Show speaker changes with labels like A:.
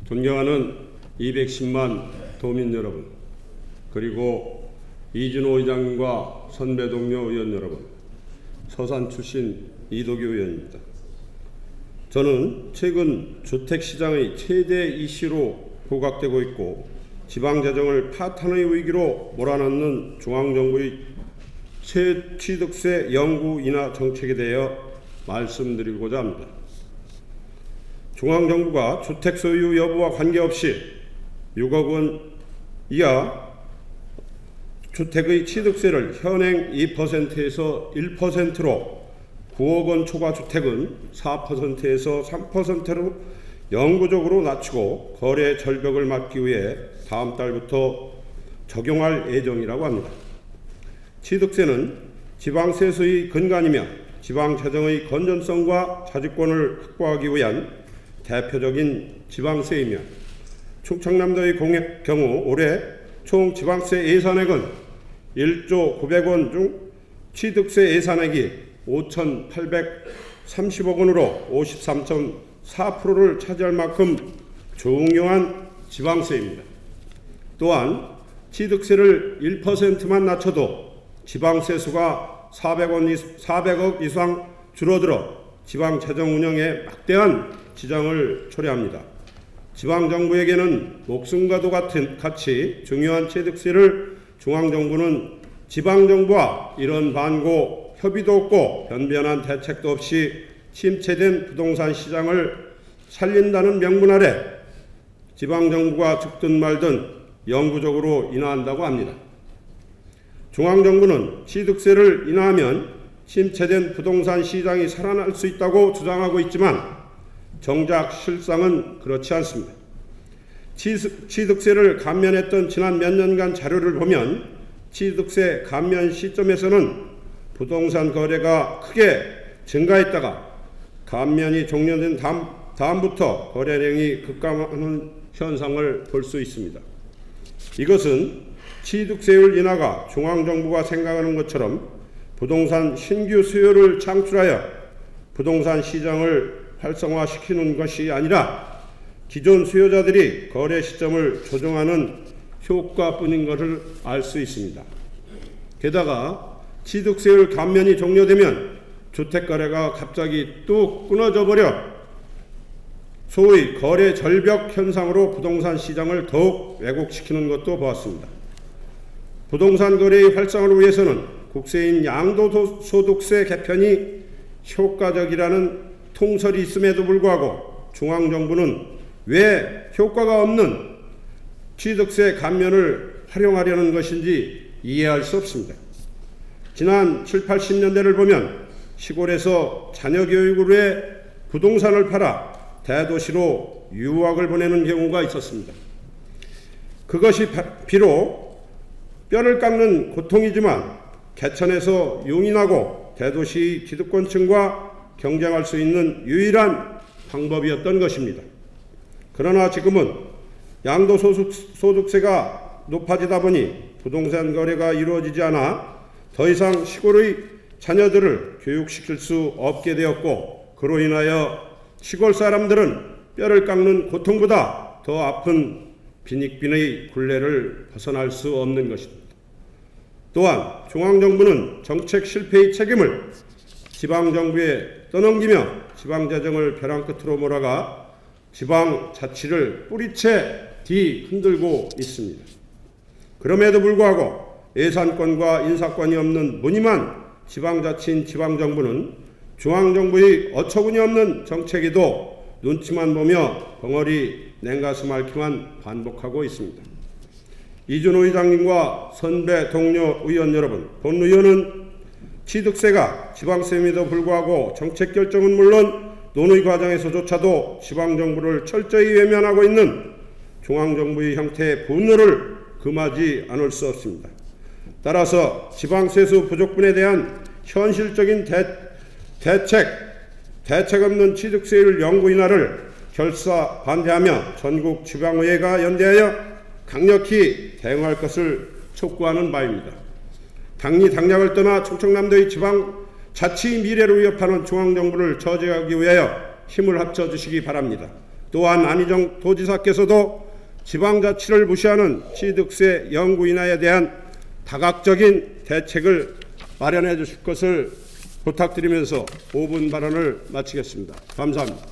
A: 존경하는 210만 도민 여러분, 그리고 이준호 의장님과 선배 동료 의원 여러분, 서산 출신 이도규 의원입니다. 저는 최근 주택시장의 최대 이슈로 부각되고 있고 지방재정을 파탄의 위기로 몰아넣는 중앙정부의 취득세 영구 인하 정책에 대하여 말씀드리고자 합니다. 중앙정부가 주택 소유 여부와 관계없이 6억 원 이하 주택의 취득세를 현행 2%에서 1%로 9억 원 초과 주택은 4%에서 3%로 영구적으로 낮추고 거래 절벽을 막기 위해 다음 달부터 적용할 예정이라고 합니다. 취득세는 지방세수의 근간이며 지방재정의 건전성과 자주권을 확보하기 위한 대표적인 지방세이며 충청남도의 경우 올해 총 지방세 예산액은 1조 900원 중 취득세 예산액이 5,830억 원으로 53.4%를 차지할 만큼 중요한 지방세입니다. 또한 취득세를 1%만 낮춰도 지방세수가 400억 이상 줄어들어 지방재정 운영에 막대한 지장을 초래합니다. 지방정부에게는 목숨과도 같이 중요한 취득세를 중앙정부는 지방정부와 이런 반고 협의도 없고 변변한 대책도 없이 침체된 부동산 시장을 살린다는 명분 아래 지방정부가 죽든 말든 영구적으로 인하한다고 합니다. 중앙정부는 취득세를 인하하면 침체된 부동산 시장이 살아날 수 있다고 주장하고 있지만 정작 실상은 그렇지 않습니다. 취득세를 감면했던 지난 몇 년간 자료를 보면 취득세 감면 시점에서는 부동산 거래가 크게 증가했다가 감면이 종료된 다음부터 거래량이 급감하는 현상을 볼 수 있습니다. 이것은 취득세율 인하가 중앙정부가 생각하는 것처럼 부동산 신규 수요를 창출하여 부동산 시장을 활성화시키는 것이 아니라 기존 수요자들이 거래 시점을 조정하는 효과뿐인 것을 알 수 있습니다. 게다가 취득세율 감면이 종료되면 주택거래가 갑자기 뚝 끊어져 버려 소위 거래 절벽 현상으로 부동산 시장을 더욱 왜곡시키는 것도 보았습니다. 부동산 거래의 활성화를 위해서는 국세인 양도소득세 개편이 효과적이라는 통설이 있음에도 불구하고 중앙정부는 왜 효과가 없는 취득세 감면을 활용하려는 것인지 이해할 수 없습니다. 지난 7, 80년대를 보면 시골에서 자녀 교육을 위해 부동산을 팔아 대도시로 유학을 보내는 경우가 있었습니다. 그것이 비록 뼈를 깎는 고통이지만 개천에서 용인하고 대도시 기득권층과 경쟁할 수 있는 유일한 방법이었던 것입니다. 그러나 지금은 양도소득세가 높아지다 보니 부동산 거래가 이루어지지 않아 더 이상 시골의 자녀들을 교육시킬 수 없게 되었고 그로 인하여 시골 사람들은 뼈를 깎는 고통보다 더 아픈 빈익빈의 굴레를 벗어날 수 없는 것입니다. 또한 중앙정부는 정책 실패의 책임을 지방정부에 떠넘기며 지방재정을 벼랑 끝으로 몰아가 지방자치를 뿌리채 뒤흔들고 있습니다. 그럼에도 불구하고 예산권과 인사권이 없는 무늬만 지방자치인 지방정부는 중앙정부의 어처구니 없는 정책에도 눈치만 보며 벙어리 냉가슴 앓기만 반복하고 있습니다. 이준호 의장님과 선배 동료 의원 여러분, 본 의원은 취득세가 지방세임에도 불구하고 정책 결정은 물론 논의 과정에서조차도 지방정부를 철저히 외면하고 있는 중앙정부의 형태의 분노를 금하지 않을 수 없습니다. 따라서 지방세수 부족분에 대한 현실적인 대책 없는 취득세율 영구 인하를 결사 반대하며 전국 지방의회가 연대하여 강력히 대응할 것을 촉구하는 바입니다. 당리 당략을 떠나 충청남도의 지방 자치 미래를 위협하는 중앙정부를 저지하기 위하여 힘을 합쳐 주시기 바랍니다. 또한 안희정 도지사께서도 지방자치를 무시하는 취득세 연구 인하에 대한 다각적인 대책을 마련해 주실 것을 부탁드리면서 5분 발언을 마치겠습니다. 감사합니다.